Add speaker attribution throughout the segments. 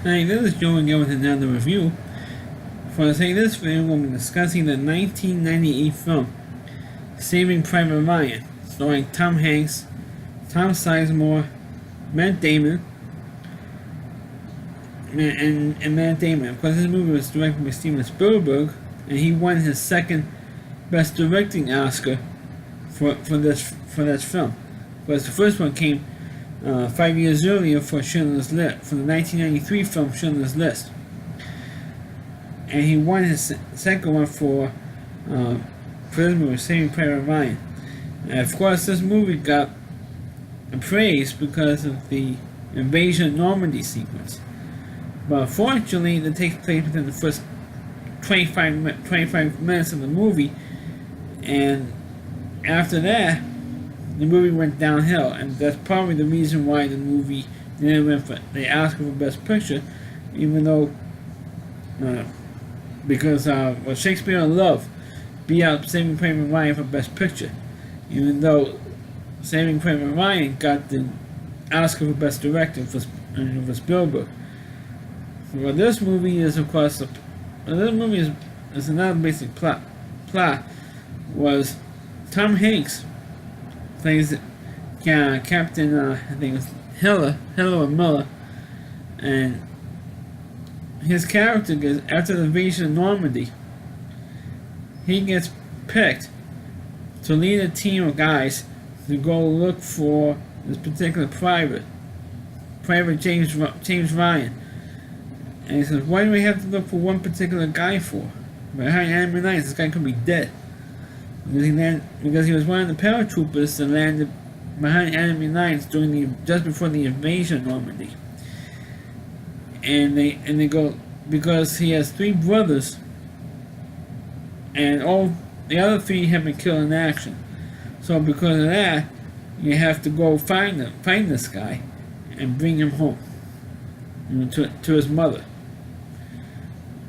Speaker 1: Hi, this is Joe again with another review. For this video, we'll be discussing the 1998 film Saving Private Ryan, starring Tom Hanks, Tom Sizemore, Matt Damon, and Matt Damon. Of course, this movie was directed by Steven Spielberg, and he won his second Best Directing Oscar for this film. Of course, the first one came 5 years earlier for Schindler's List, for the 1993 film Schindler's List. And he won his second one for this movie, Saving Private Ryan. And of course, this movie got praise because of the invasion of Normandy sequence. But unfortunately, it takes place within the first 25 minutes of the movie, and after that, the movie went downhill, and that's probably the reason why the movie didn't win for the Oscar for Best Picture, even though, because Shakespeare in Love beat out Saving Private Ryan for Best Picture, even though Saving Private Ryan got the Oscar for Best Director for Spielberg. Well, this movie is, of course, this movie is another basic plot. Was Tom Hanks plays Captain, I think it was Hiller or Miller, and his character gets, after the invasion of Normandy, he gets picked to lead a team of guys to go look for this particular Private James Ryan. And he says, why do we have to look for one particular guy for? Behind enemy lines, this guy could be dead. Because he was one of the paratroopers that landed behind enemy lines just before the invasion of Normandy. And they go, because he has three brothers, and all the other three have been killed in action. So because of that, you have to go find this guy, and bring him home, to his mother.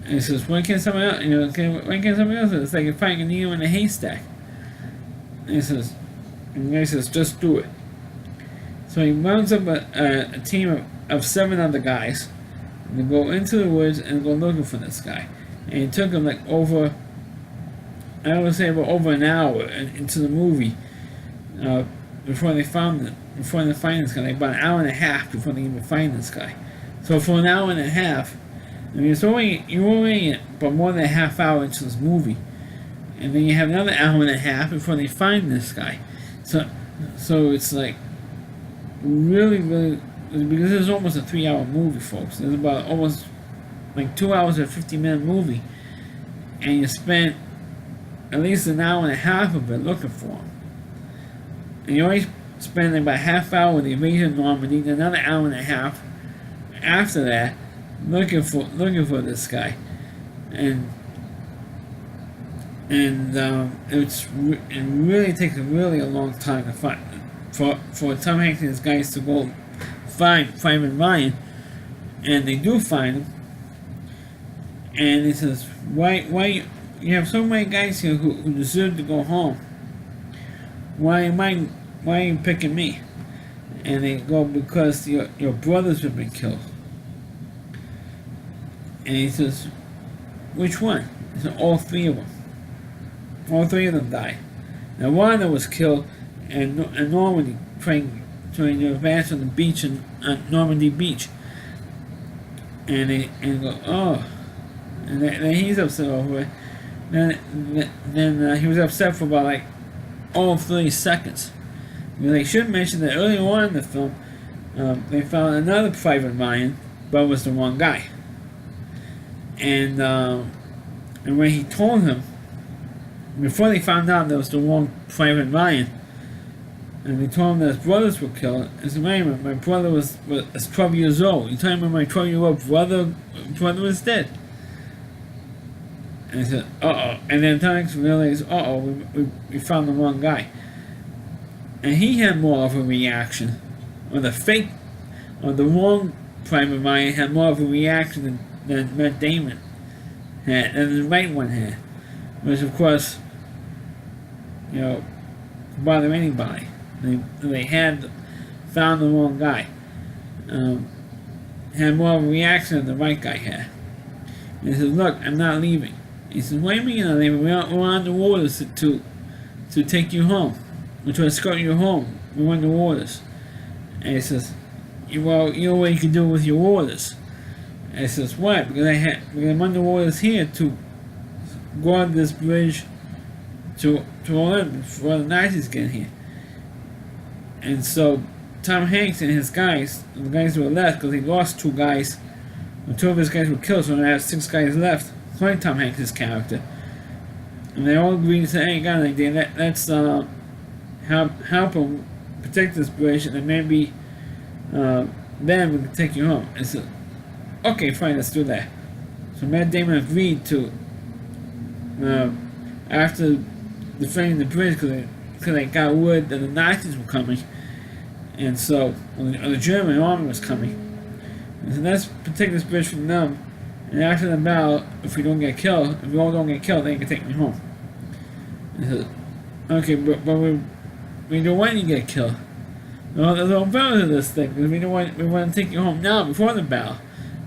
Speaker 1: And he says, why can't someone else, why can't somebody else? It's like finding a needle in a haystack. And he says, the guy says, just do it. So he rounds up a team of 7 other guys, and they go into the woods and go looking for this guy. And it took them like over an hour into the movie before they find this guy. Like about an hour and a half before they even find this guy. So for an hour and a half, I mean, you're only about more than a half hour into this movie, and then you have another hour and a half before they find this guy. So it's like really, because it's almost a 3-hour movie, folks. It's about almost like 2 hours and 50-minute movie, and you spent at least an hour and a half of it looking for him. And you always spend about a half hour with the invasion of Normandy, then another hour and a half after that looking for this guy, and it really takes a long time to find for Tom Hanks and his guys to go find Private Ryan, and they do find him. And he says, why you have so many guys here who deserve to go home? Why are you picking me? And they go, because your brothers have been killed. And he says, which one? He said, all 3 of them. All 3 of them died. Now one of them was killed in Normandy, trying to advance on the beach on Normandy Beach. And they go, oh. And then he's upset over it. Then he was upset for about like all 30 seconds. Because they should mention that earlier on in the film, they found another Private Ryan, but it was the wrong guy. And when he told him, before they found out that was the wrong Private Ryan, and they told him that his brothers were killed, he said, wait a minute, my brother was 12 years old. You're telling me my 12-year-old brother was dead? And he said, uh-oh. And then Tom Hanks realized, uh-oh, we found the wrong guy. And he had more of a reaction, or the wrong Private Ryan had more of a reaction than Matt Damon had, than the right one had. Which, of course, bother anybody. They had found the wrong guy. had more of a reaction than the white guy had. And he says, "Look, I'm not leaving." He says, "What do you mean you're not leaving? We're on the waters to take you home. We're to escort you home. We're on the waters." And he says, "Well, you know what you can do with your orders." And he says, "What? Because I'm on the waters here to guard this bridge to Orlando before the Nazis get here." And so Tom Hanks and his guys, the guys who were left, because he lost 2 guys, and 2 of his guys were killed, so they have 6 guys left, including Tom Hanks' character. And they all agreed to say, "Hey, God, let's help him protect this bridge, and then maybe then we can take you home." And so, okay, fine, let's do that. So Matt Damon agreed to, after defending the bridge, because they got word that the Nazis were coming, and so the German army was coming. And so let's protect this bridge from them, and after the battle, if we all don't get killed, they can take me home. And so, okay, but we don't want you to get killed. Well, there's no battle to this thing, because we want to take you home now, before the battle.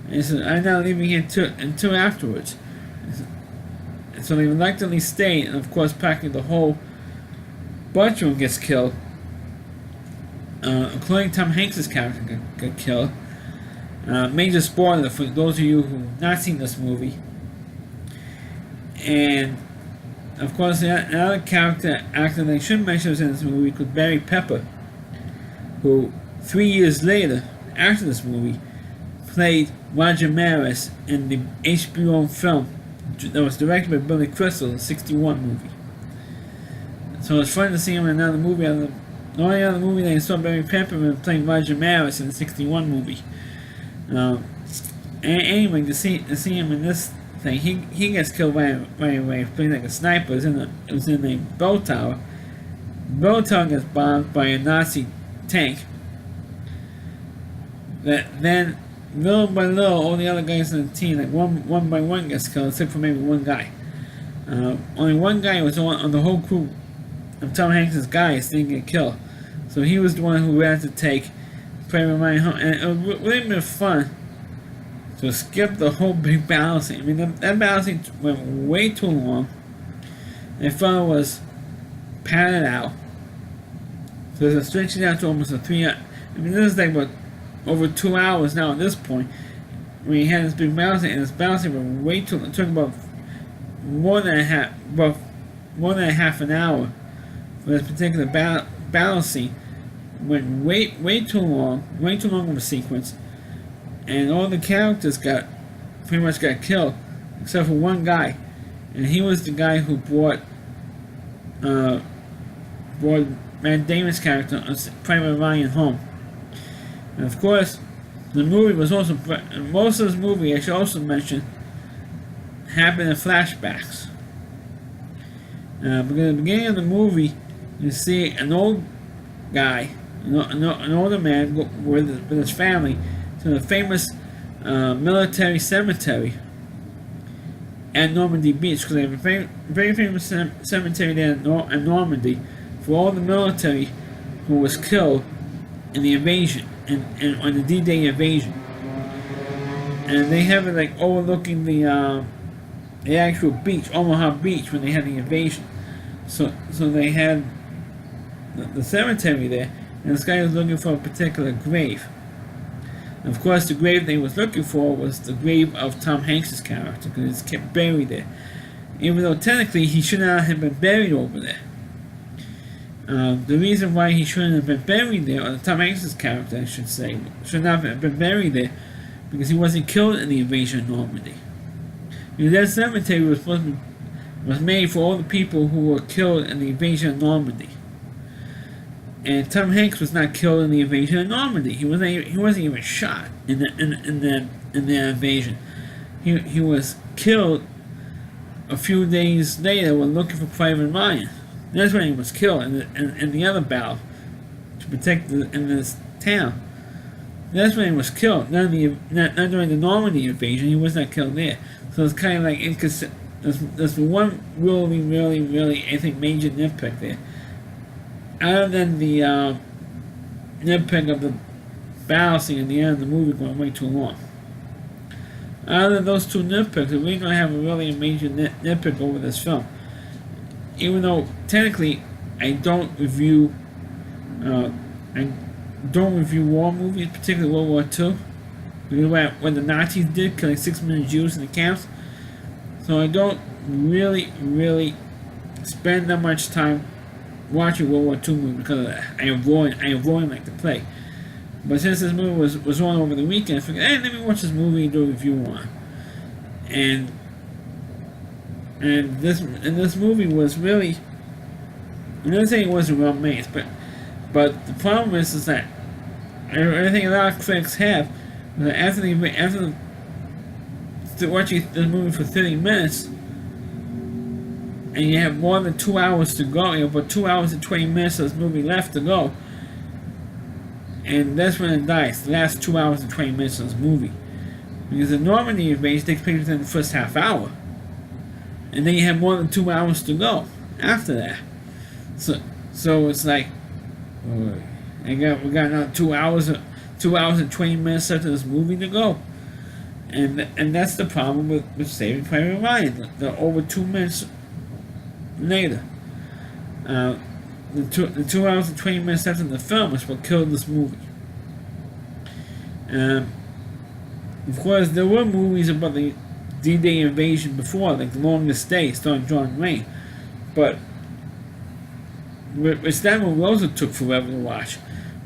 Speaker 1: And he said, "I'm not leaving here until afterwards." And so they reluctantly stayed, and of course, practically the whole bunch of them gets killed, including Tom Hanks' character got killed. Major spoiler for those of you who have not seen this movie. And of course, another character actor they should mention was in this movie was Barry Pepper, who 3 years later, after this movie, played Roger Maris in the HBO film that was directed by Billy Crystal, the '61 movie. So it's fun to see him in another movie. The only other movie that I saw Barry Pepper in playing Roger Maris in the '61 movie. Anyway, to see him in this thing, he gets killed right away, playing like a sniper. It was in a bell tower. The bell tower gets bombed by a Nazi tank. Then, little by little, all the other guys on the team, like one by one, gets killed, except for maybe one guy. Only one guy was on the whole crew of Tom Hanks' guys didn't get killed. So he was the one who had to take Private Ryan home. And it would really been fun to skip the whole big battle scene. I mean, that battle scene went way too long. And I felt it was padded out. So it's stretching out to almost a 3 hour. I mean, this is like what, over 2 hours now at this point. When you had this big battle scene, and this battle scene was way too long. It took about more than a half an hour for this particular battle scene. Went way too long of a sequence, and all the characters pretty much got killed, except for one guy, and he was the guy who brought Matt Damon's character, Private Ryan, home. And of course, the movie was also, most of this movie, I should also mention, happened in flashbacks. Because at the beginning of the movie, you see an old guy, an older man with his family to the famous military cemetery at Normandy Beach, because they have a very famous cemetery there in Normandy for all the military who was killed in the invasion, and on the D-Day invasion. And they have it like overlooking the actual beach, Omaha Beach, when they had the invasion. So they had the cemetery there, and this guy was looking for a particular grave. And of course, the grave they was looking for was the grave of Tom Hanks' character, because it's kept buried there. Even though technically he should not have been buried over there. The reason why he shouldn't have been buried there, or Tom Hanks' character, I should say, should not have been buried there, because he wasn't killed in the invasion of Normandy. Because that cemetery was made for all the people who were killed in the invasion of Normandy. And Tom Hanks was not killed in the invasion of Normandy. He wasn't even shot in the invasion. He was killed a few days later when looking for Private Ryan. That's when he was killed in the other battle to protect in this town. That's when he was killed. Not during the Normandy invasion. He was not killed there. So it's kind of like inconsistent. There's one really, I think, major nitpick there. Other than the nitpick of the battle scene at the end of the movie going way too long. Other than those two nitpicks, we're going to have a really major nitpick over this film. Even though technically I don't review war movies, particularly World War II, because when the Nazis did, killing 6 million Jews in the camps. So I don't really spend that much time watching World War II movies because of that. I avoid like the plague. But since this movie was on over the weekend, I figured, hey, let me watch this movie and do a review on it. And this movie was really, I'm not saying it wasn't well made, but the problem is that I think a lot of critics have that after watching this movie for 30 minutes, and you have more than 2 hours to go, you have about 2 hours and 20 minutes of this movie left to go, and that's when it dies, the last 2 hours and 20 minutes of this movie. Because the Normandy invasion takes place within the first half hour, and then you have more than 2 hours to go after that. So it's like, we got another 2 hours and 20 minutes after this movie to go, and that's the problem with Saving Private Ryan. The over 2 minutes later, the 2 hours and 20 minutes after the film is what killed this movie. Of course, there were movies about the D-Day invasion before, like The Longest Day, starring John Wayne, but which that one also took forever to watch.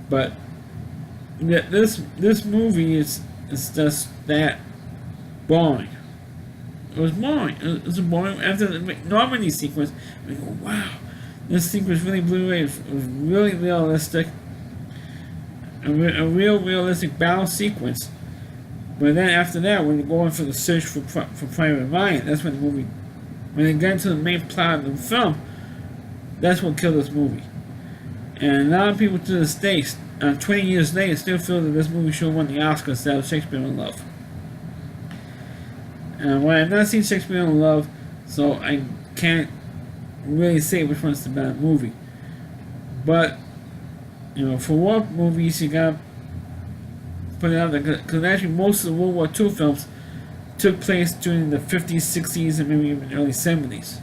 Speaker 1: But this movie is just that boring. It was boring. It was boring. After the Normandy sequence, we go, wow, this sequence really blew away. It was really realistic. A real realistic battle sequence. But then after that, when they're going for the search for Private Ryan, that's when the movie, when they got into the main plot of the film, that's what killed this movie. And a lot of people to this day, 20 years later, still feel that this movie should have won the Oscar instead of Shakespeare in Love. Well, I've not seen Shakespeare in Love, so I can't really say which one's the better movie. But, for war movies, you gotta put it out there, because actually most of the World War II films took place during the 50s, 60s, and maybe even early 70s.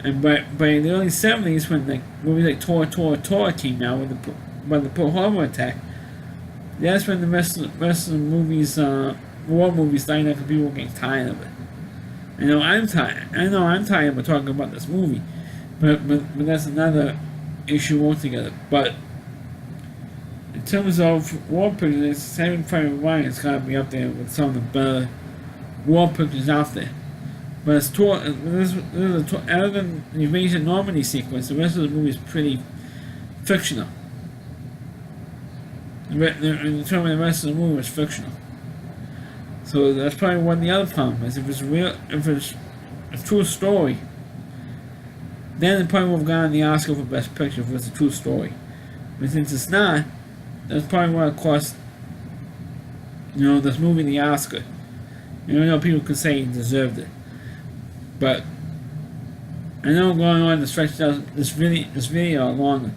Speaker 1: And by the early 70s, when like movies like Tor came out by the Pearl Harbor attack, that's when the rest of the movies, war movies, started out because people were getting tired of it. I know I'm tired of talking about this movie, but that's another issue altogether. But in terms of war pictures, Saving Private Ryan's got to be up there with some of the better war pictures out there. But other than the invasion Normandy sequence, the rest of the movie is pretty fictional. The rest of the movie was fictional. So that's probably one of the other problems. If it's a true story, then it probably would have gotten the Oscar for Best Picture if it was a true story. But since it's not, that's probably what it cost, this movie the Oscar. I know people could say it deserved it. But I know I'm going on to stretch out this video longer,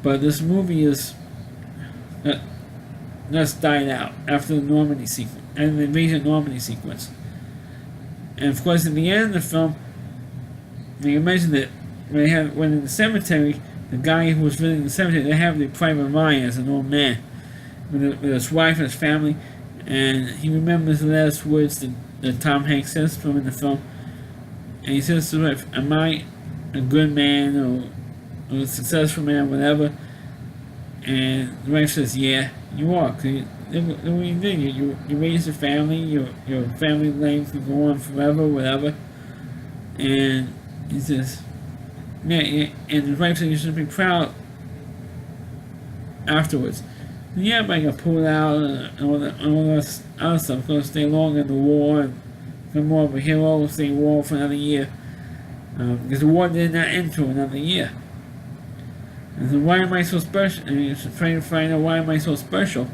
Speaker 1: but this movie is just died out after the Normandy sequence and the invasion Normandy sequence. And of course, at the end of the film, you mentioned that when in the cemetery, the guy who was visiting the cemetery, they have the Private Ryan as an old man with his wife and his family, and he remembers the last words that Tom Hanks says to him in the film. And he says to his wife, "Am I a good man or a successful man, whatever?" And the wife says, "Yeah, you are. Cause look what you did. You raised a family. Your family name can go on forever, whatever." And he says, "Yeah." And his wife says, "You should be proud." Afterwards, yeah, but I got pulled out and all that other stuff. Going to stay long in the war and become more of a hero. Stay in war for another year because the war did not end for another year. And so, why am I so special? And he's trying to find out why am I so special?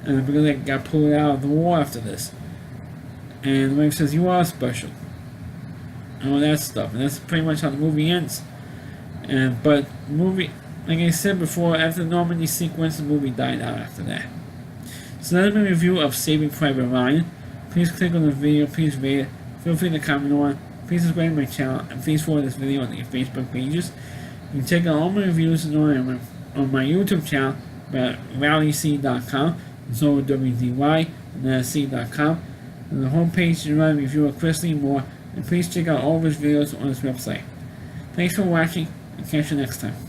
Speaker 1: And because I got pulled out of the war after this. And the wife says, "You are special." And all that stuff. And that's pretty much how the movie ends. But the Like I said before, after the Normandy sequence, the movie died out after that. So that's my review of Saving Private Ryan. Please click on the video, please rate it, feel free to comment on it, please subscribe to my channel, and please forward this video on your Facebook pages. You can check out all my reviews on my YouTube channel at rallyc.com, so WDY, and that's C.com. On the homepage, you can review of Chris Lee Moore, and please check out all of his videos on his website. Thanks for watching, and catch you next time.